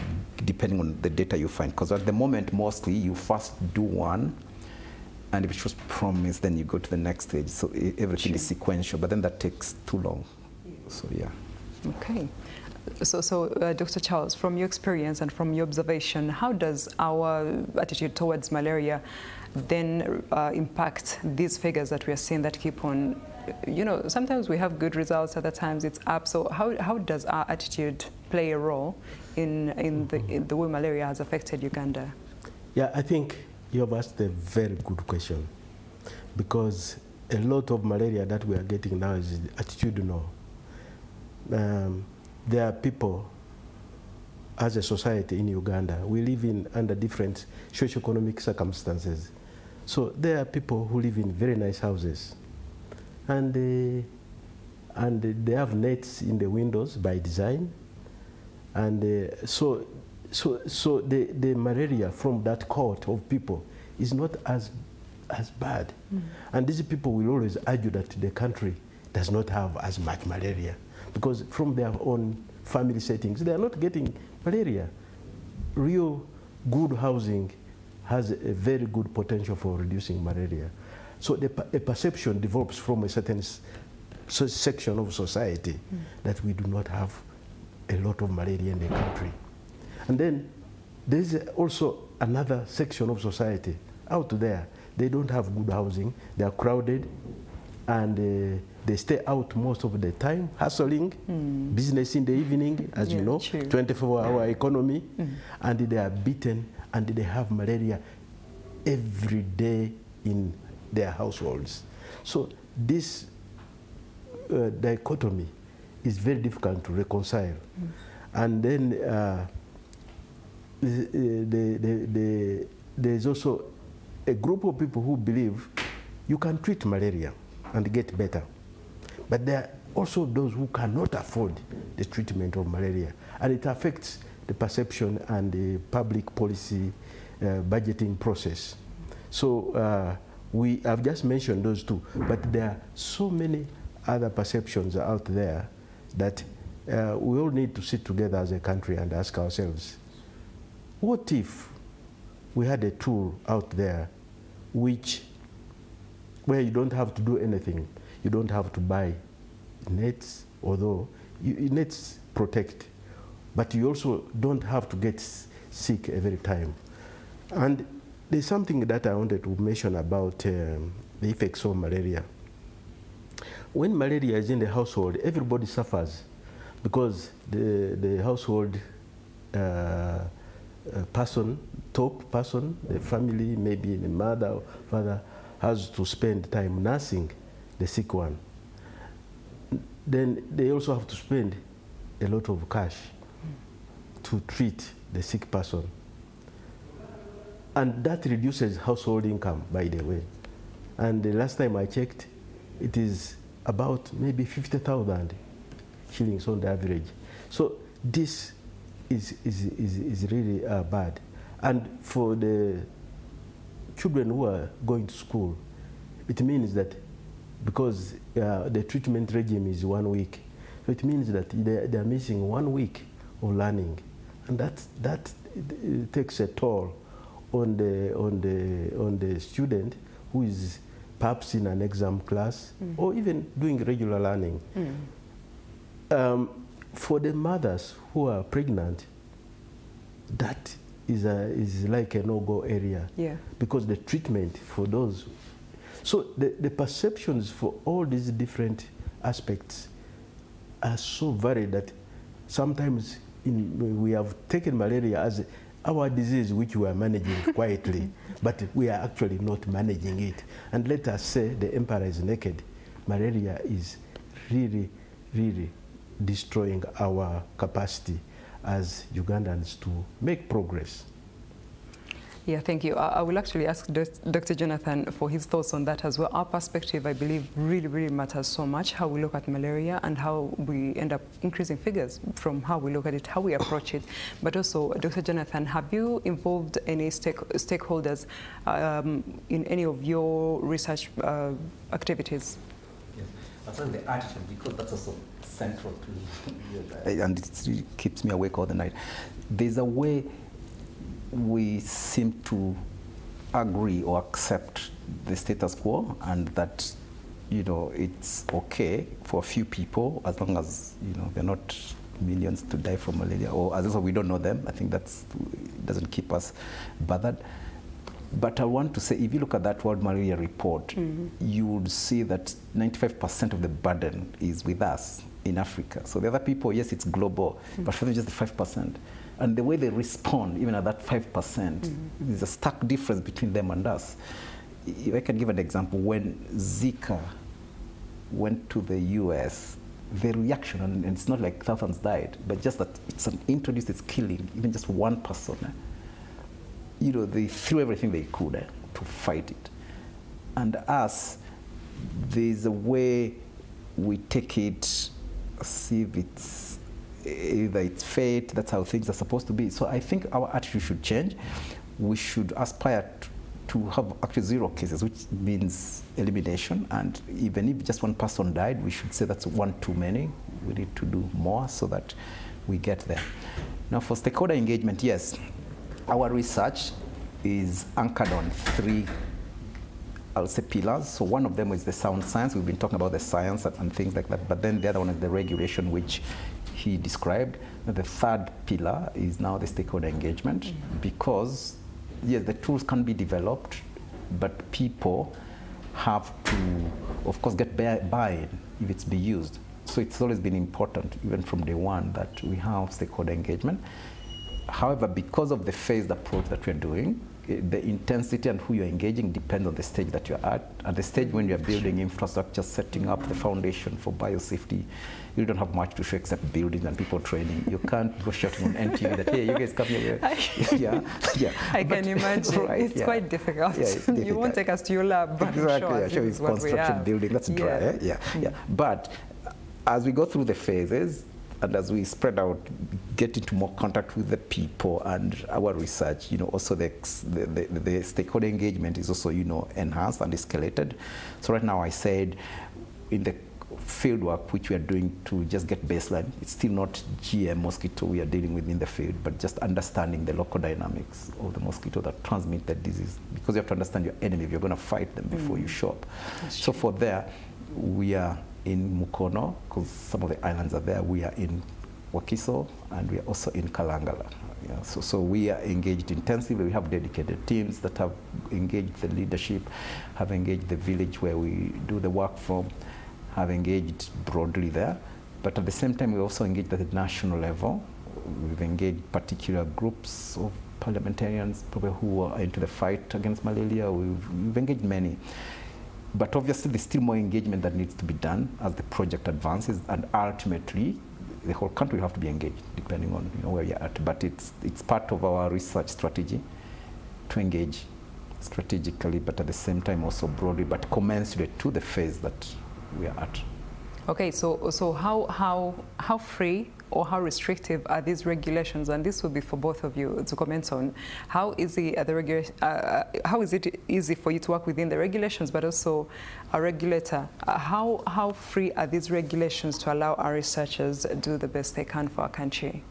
Speaker 2: depending on the data you find. Because at the moment, mostly, you first do one, and if it shows promise, then you go to the next stage. So everything is sequential, but then that takes too long. So,
Speaker 1: Okay. So Dr. Charles, from your experience and from your observation, how does our attitude towards malaria then impact these figures that we are seeing that keep on, sometimes we have good results, other times it's up. So how does our attitude play a role in the way malaria has affected Uganda?
Speaker 3: Yeah, I think you have asked a very good question, because a lot of malaria that we are getting now is attitudinal. There are people, as a society in Uganda, we live under different socio-economic circumstances. So there are people who live in very nice houses, and they have nets in the windows by design, And so the malaria from that cohort of people is not as bad. And these people will always argue that the country does not have as much malaria because from their own family settings, they are not getting malaria. Real good housing has a very good potential for reducing malaria. So a perception develops from a certain section of society that we do not have a lot of malaria in the country. And then there's also another section of society out there. They don't have good housing, they are crowded, and they stay out most of the time, hustling, business in the evening, as you know, 24-hour economy, and they are beaten, and they have malaria every day in their households. So this dichotomy is very difficult to reconcile. And then there's also a group of people who believe you can treat malaria and get better. But there are also those who cannot afford the treatment of malaria. And it affects the perception and the public policy budgeting process. So I've just mentioned those two, but there are so many other perceptions out there that we all need to sit together as a country and ask ourselves, what if we had a tool out there where you don't have to do anything? You don't have to buy nets, although nets protect, but you also don't have to get sick every time. And there's something that I wanted to mention about the effects of malaria. When malaria is in the household, everybody suffers because the household top person, the family, maybe the mother or father, has to spend time nursing the sick one. Then they also have to spend a lot of cash to treat the sick person. And that reduces household income, by the way. And the last time I checked, it is about maybe 50,000 shillings on the average. So this is really bad. And for the children who are going to school, it means that because the treatment regime is 1 week, so it means that they are missing 1 week of learning, and that takes a toll on the student who is perhaps in an exam class or even doing regular learning. For the mothers who are pregnant, that is like a no-go area, because the treatment for those. So the perceptions for all these different aspects are so varied that sometimes we have taken malaria as our disease which we are managing quietly, but we are actually not managing it. And let us say the emperor is naked. Malaria is really, really destroying our capacity as Ugandans to make progress.
Speaker 1: Yeah, thank you. I will actually ask Dr. Jonathan for his thoughts on that as well. Our perspective, I believe, really, really matters so much, how we look at malaria and how we end up increasing figures from how we look at it, how we approach it. But also, Dr. Jonathan, have you involved any stakeholders in any of your research activities?
Speaker 2: Yes, that's the attitude, because that's also central to and it really keeps me awake all the night. There's a way we seem to agree or accept the status quo, and that, you know, it's okay for a few people as long as, you know, they're not millions to die from malaria, or as long as we don't know them. I think that doesn't keep us bothered. But I want to say, if you look at that World Malaria Report, you would see that 95% of the burden is with us in Africa. So the other people, yes, it's global, but for them, just the 5%. And the way they respond, even at that 5%, there's a stark difference between them and us. If I can give an example, when Zika went to the US, the reaction, and it's not like thousands died, but just that it's introduced, it's killing, even just one person. You know, they threw everything they could to fight it. And us, there's a way we take it, see if it's either it's fate, that's how things are supposed to be. So I think our attitude should change. We should aspire to have actually 0 cases, which means elimination. And even if just one person died, we should say that's one too many. We need to do more so that we get there. Now for stakeholder engagement, yes, our research is anchored on 3, I'll say, pillars. So one of them is the sound science. We've been talking about the science and things like that, but then the other one is the regulation, which he described. And the third pillar is now the stakeholder engagement, because yes, the tools can be developed, but people have to, of course, get buy-in if it's be used. So it's always been important, even from day one, that we have stakeholder engagement. However, because of the phased approach that we're doing, the intensity and who you're engaging depends on the stage that you're at. At the stage when you're building infrastructure, setting up the foundation for biosafety, you don't have much to show except buildings and people training. You can't go shouting on NTV that, hey, you guys come here.
Speaker 1: I can imagine. Right, it's quite difficult. Yeah, it's difficult. You won't take us to your lab, but
Speaker 2: show it's construction building, that's dry. But as we go through the phases, and as we spread out, get into more contact with the people and our research, also the stakeholder engagement is also, enhanced and escalated. So right now I said in the field work which we are doing to just get baseline, it's still not GM mosquito we are dealing with in the field, but just understanding the local dynamics of the mosquito that transmit the disease, because you have to understand your enemy if you're going to fight them before you show up. So for there, we are in Mukono, because some of the islands are there. We are in Wakiso, and we are also in Kalangala. So we are engaged intensively. We have dedicated teams that have engaged the leadership, have engaged the village where we do the work from, have engaged broadly there. But at the same time, we also engaged at the national level. We've engaged particular groups of parliamentarians, probably who are into the fight against malaria. We've engaged many. But obviously, there's still more engagement that needs to be done as the project advances, and ultimately, the whole country will have to be engaged, depending on where you're at. But it's part of our research strategy to engage strategically, but at the same time also broadly, but commensurate to the phase that we are at.
Speaker 1: Okay, so how free or how restrictive are these regulations? And this would be for both of you to comment on. How easy are the how is it easy for you to work within the regulations, but also a regulator? How free are these regulations to allow our researchers do the best they can for our country?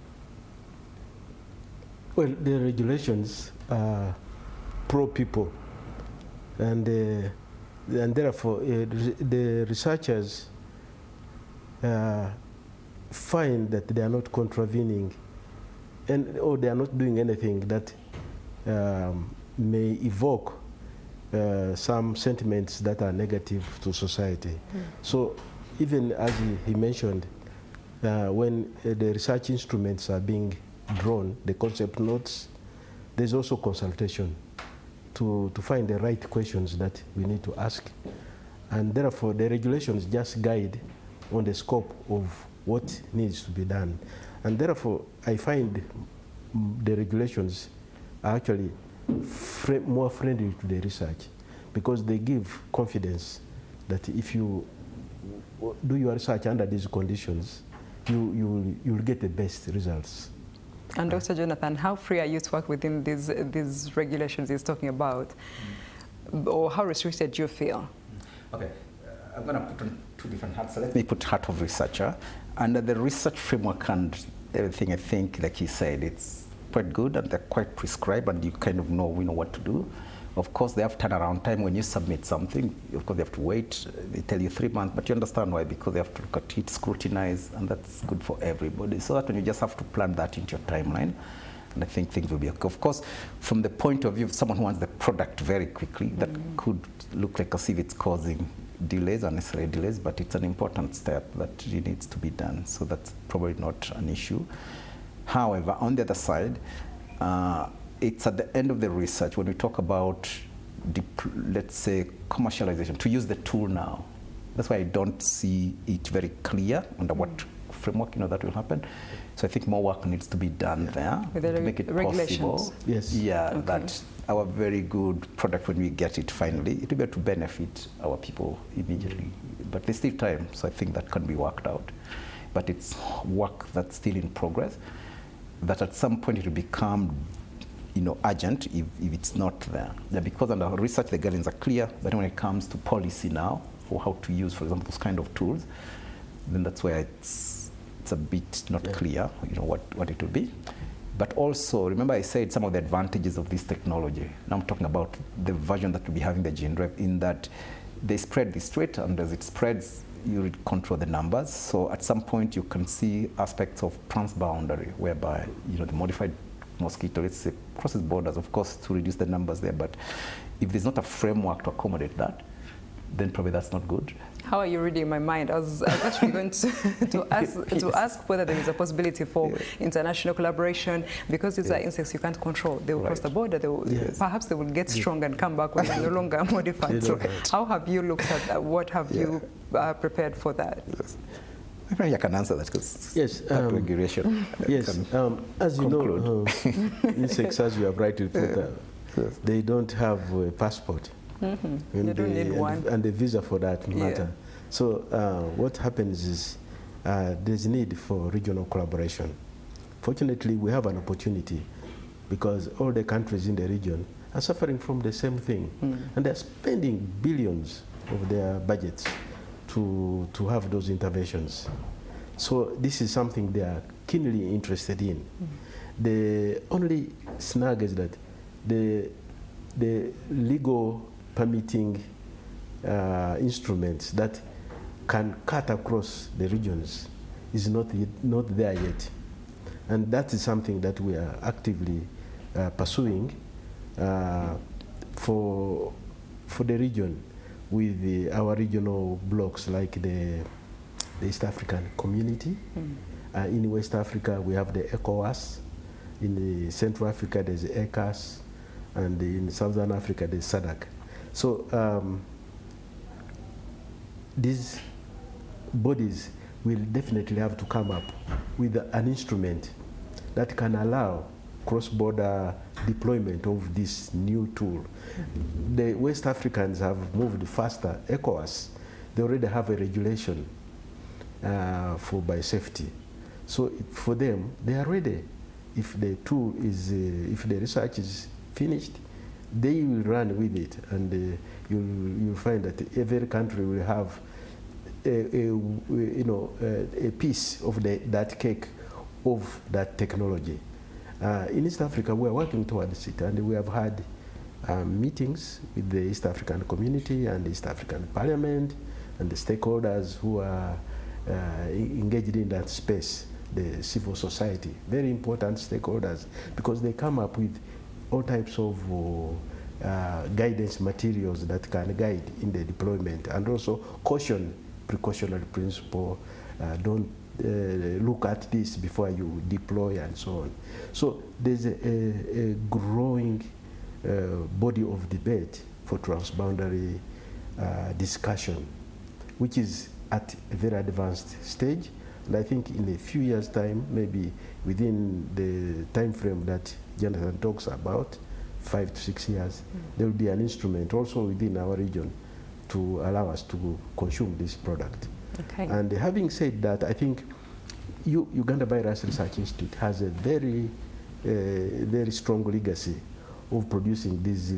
Speaker 3: Well, the regulations are pro-people, and therefore the researchers find that they are not contravening or they are not doing anything that may evoke some sentiments that are negative to society. So even as he mentioned, when the research instruments are being drawn, the concept notes, there's also consultation to find the right questions that we need to ask. And therefore, the regulations just guide on the scope of what needs to be done. And therefore, I find the regulations are actually more friendly to the research, because they give confidence that if you do your research under these conditions, you'll get the best results.
Speaker 1: And Dr. Jonathan, how free are you to work within these regulations he's talking about? Or how restricted do you feel?
Speaker 2: Okay, I'm going to put on two different hats. So let me put hat of researcher. Under the research framework and everything, I think, like he said, it's quite good and they're quite prescribed and you kind of know what to do. Of course, they have turnaround time when you submit something. Of course, they have to wait. They tell you 3 months, but you understand why, because they have to look at it, scrutinize, and that's good for everybody. So that when you just have to plan that into your timeline, and I think things will be okay. Of course, from the point of view of someone who wants the product very quickly, that could look like as if it's causing delays, unnecessary delays, but it's an important step that really needs to be done. So that's probably not an issue. However, on the other side, it's at the end of the research when we talk about, let's say, commercialization, to use the tool now. That's why I don't see it very clear under what framework that will happen. So I think more work needs to be done there to make it possible.
Speaker 3: Yes.
Speaker 2: Yeah, okay. That our very good product, when we get it finally, it will be able to benefit our people immediately. But there's still time, so I think that can be worked out. but it's work that's still in progress, that at some point it will become urgent if it's not there. Yeah, because under research the guidelines are clear, but when it comes to policy now for how to use, for example, those kind of tools, then that's where it's a bit not clear, what it will be. But also, remember I said some of the advantages of this technology. Now I'm talking about the version that will be having the gene drive, in that they spread this trait, and as it spreads, you control the numbers. So at some point you can see aspects of transboundary, whereby the modified mosquito, let's say, crosses borders, of course, to reduce the numbers there. But if there's not a framework to accommodate that, then probably that's not good.
Speaker 1: How are you reading my mind? I was actually going to ask whether there is a possibility for international collaboration, because these are insects you can't control. They will cross the border. They will, perhaps they will get strong and come back when they're no longer modified. So how have you looked at that? What have you prepared for that?
Speaker 2: Yes. Maybe I can answer that, because that regulation.
Speaker 3: As you know, insects, as you have rightly put, they don't have a passport.
Speaker 1: You don't need one.
Speaker 3: And the visa for that matter. So what happens is there's need for regional collaboration. Fortunately, we have an opportunity, because all the countries in the region are suffering from the same thing. And they're spending billions of their budgets to have those interventions. So this is something they are keenly interested in. The only snag is that the legal permitting instruments that can cut across the regions is not there yet. And that is something that we are actively pursuing for the region, with our regional blocks like the East African Community. In West Africa we have the ECOWAS. In the Central Africa there's the ECAS, and in Southern Africa there's SADC. So these bodies will definitely have to come up with an instrument that can allow cross-border deployment of this new tool. The West Africans have moved faster. ECOWAS, they already have a regulation for biosafety. So for them, they are ready. If the tool is, if the research is finished, they will run with it, and you'll find that every country will have a piece of that cake of that technology. In East Africa, we are working towards it, and we have had meetings with the East African Community and the East African Parliament and the stakeholders who are engaged in that space, the civil society, very important stakeholders, because they come up with all types of guidance materials that can guide in the deployment, and also caution, precautionary principle, don't look at this before you deploy, and so on. So there's a growing body of debate for transboundary discussion, which is at a very advanced stage. And I think in a few years' time, maybe within the time frame that Jonathan talks about, 5 to 6 years, there will be an instrument also within our region to allow us to consume this product.
Speaker 1: Okay.
Speaker 3: And having said that, I think Uganda Virus Research Institute has a very strong legacy of producing these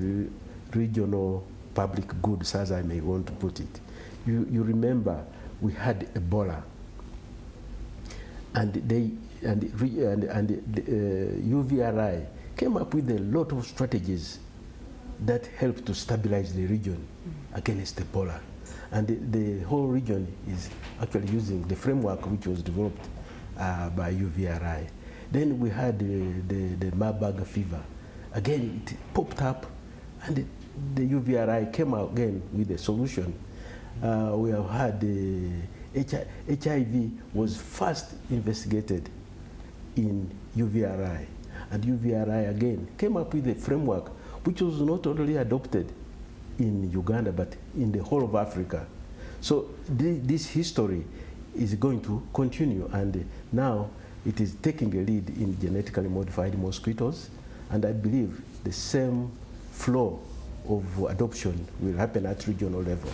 Speaker 3: regional public goods, as I may want to put it. You remember we had Ebola, and UVRI came up with a lot of strategies that helped to stabilize the region against Ebola. And the whole region is actually using the framework which was developed by UVRI. Then we had the Marburg fever. Again, it popped up, and the UVRI came out again with a solution. We have had the HIV was first investigated in UVRI, and UVRI again came up with a framework which was not only adopted in Uganda but in the whole of Africa. So this history is going to continue, and now it is taking a lead in genetically modified mosquitoes, and I believe the same flow of adoption will happen at regional level.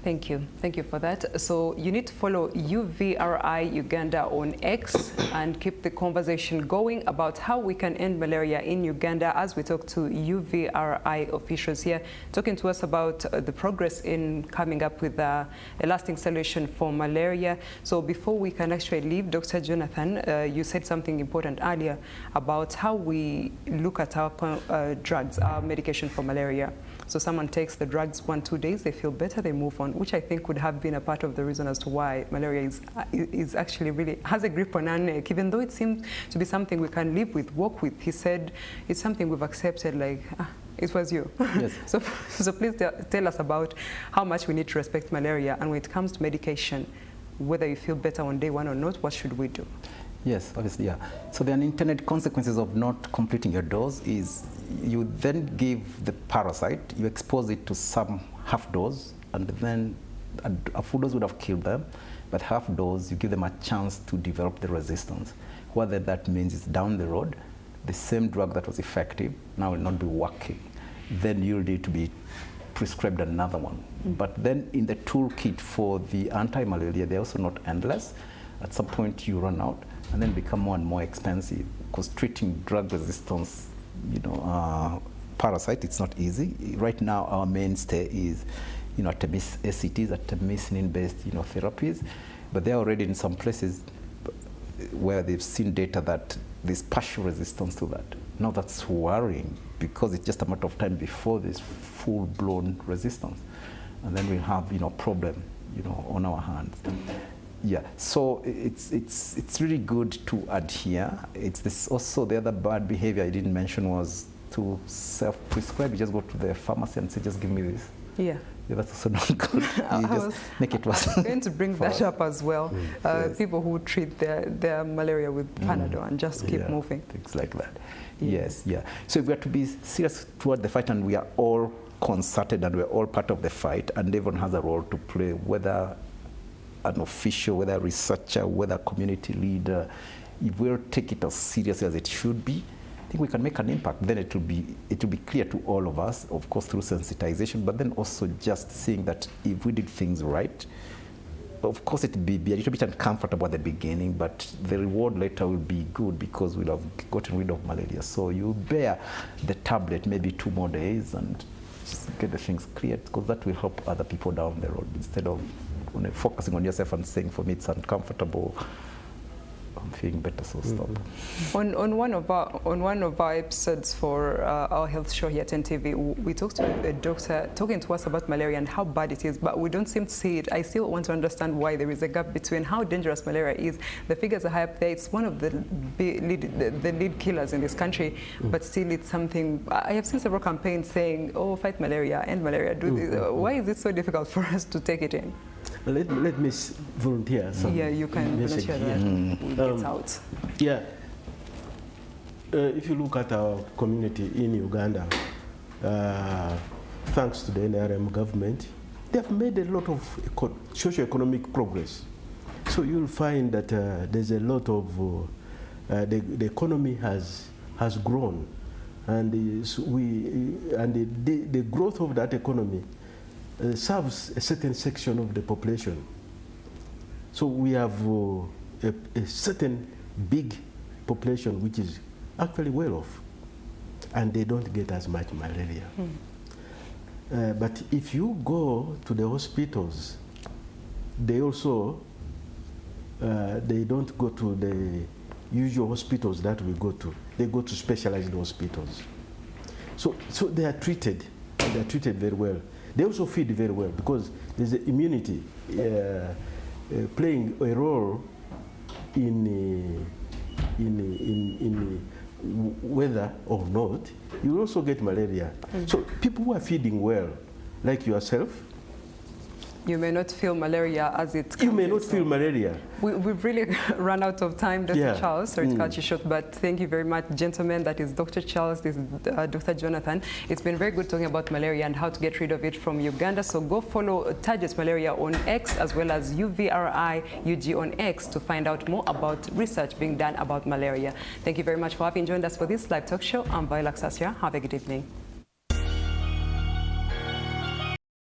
Speaker 1: Thank you. Thank you for that. So you need to follow UVRI Uganda on X and keep the conversation going about how we can end malaria in Uganda as we talk to UVRI officials here, talking to us about the progress in coming up with a lasting solution for malaria. So before we can actually leave, Dr. Jonathan, you said something important earlier about how we look at our drugs, our medication for malaria. So someone takes the drugs 1-2 days, they feel better, they move on, which I think would have been a part of the reason as to why malaria is actually really has a grip on our neck, even though it seems to be something we can live with, work with. He said it's something we've accepted, like, it was you. Yes. So please tell us about how much we need to respect malaria, and when it comes to medication, whether you feel better on day one or not, what should we do?
Speaker 2: Yes, obviously, yeah. So the unintended consequences of not completing your dose is you then give the parasite, you expose it to some half dose, and then a full dose would have killed them, but half dose, you give them a chance to develop the resistance. What that means is down the road, the same drug that was effective now will not be working. Then you'll need to be prescribed another one. But then in the toolkit for the anti-malaria, they're also not endless. At some point you run out, and then become more and more expensive, because treating drug resistance, parasite, it's not easy. Right now, our mainstay is, ACTs, artemisinin-based, therapies, but they're already in some places where they've seen data that there's partial resistance to that. Now that's worrying, because it's just a matter of time before there's full-blown resistance, and then we have, problem, on our hands. Yeah, so it's really good to adhere. It's this also the other bad behavior I didn't mention was to self-prescribe. You just go to the pharmacy and say, just give me this. Yeah. Yeah, that's also not good. You just make it worse.
Speaker 1: I'm going to bring that up as well. Yes. People who treat their malaria with Panadol and just keep moving.
Speaker 2: Things like that. Yes, yeah. So if we are to be serious toward the fight, and we are all concerted and we're all part of the fight, and everyone has a role to play, whether an official, whether a researcher, whether a community leader, if we'll take it as seriously as it should be, I think we can make an impact. Then it will be clear to all of us, of course through sensitization, but then also just seeing that if we did things right, of course it will be a little bit uncomfortable at the beginning, but the reward later will be good, because we'll have gotten rid of malaria. So you bear the tablet maybe 2 more days and just get the things cleared, because that will help other people down the road, instead of focusing on yourself and saying, for me it's uncomfortable, I'm feeling better, so stop.
Speaker 1: On one of our episodes for our health show here at NTV, we talked to a doctor talking to us about malaria and how bad it is, but we don't seem to see it. I still want to understand why there is a gap between how dangerous malaria is. The figures are high up there. It's one of the lead killers in this country, but still it's something. I have seen several campaigns saying, oh, fight malaria, end malaria, do this. Why is it so difficult for us to take it in?
Speaker 3: Let me volunteer.
Speaker 1: Yeah, you can volunteer that. Out.
Speaker 3: Yeah. If you look at our community in Uganda, thanks to the NRM government, they have made a lot of socio-economic progress. So you'll find that there's a lot of, the economy has grown, and the growth of that economy serves a certain section of the population. So we have a certain big population which is actually well off, and they don't get as much malaria. But if you go to the hospitals, they also, they don't go to the usual hospitals that we go to. They go to specialized hospitals. So they are treated very well. They also feed very well, because there's immunity playing a role in whether or not you also get malaria. So people who are feeding well, like yourself,
Speaker 1: you may not feel malaria as it comes.
Speaker 3: You may not feel malaria.
Speaker 1: We've really run out of time, Dr. Charles. Sorry to cut you short, but thank you very much, gentlemen. That is Dr. Charles, this is Dr. Jonathan. It's been very good talking about malaria and how to get rid of it from Uganda. So go follow Target Malaria on X, as well as UVRI UG on X, to find out more about research being done about malaria. Thank you very much for having joined us for this live talk show. I'm Viola Xasia. Have a good evening.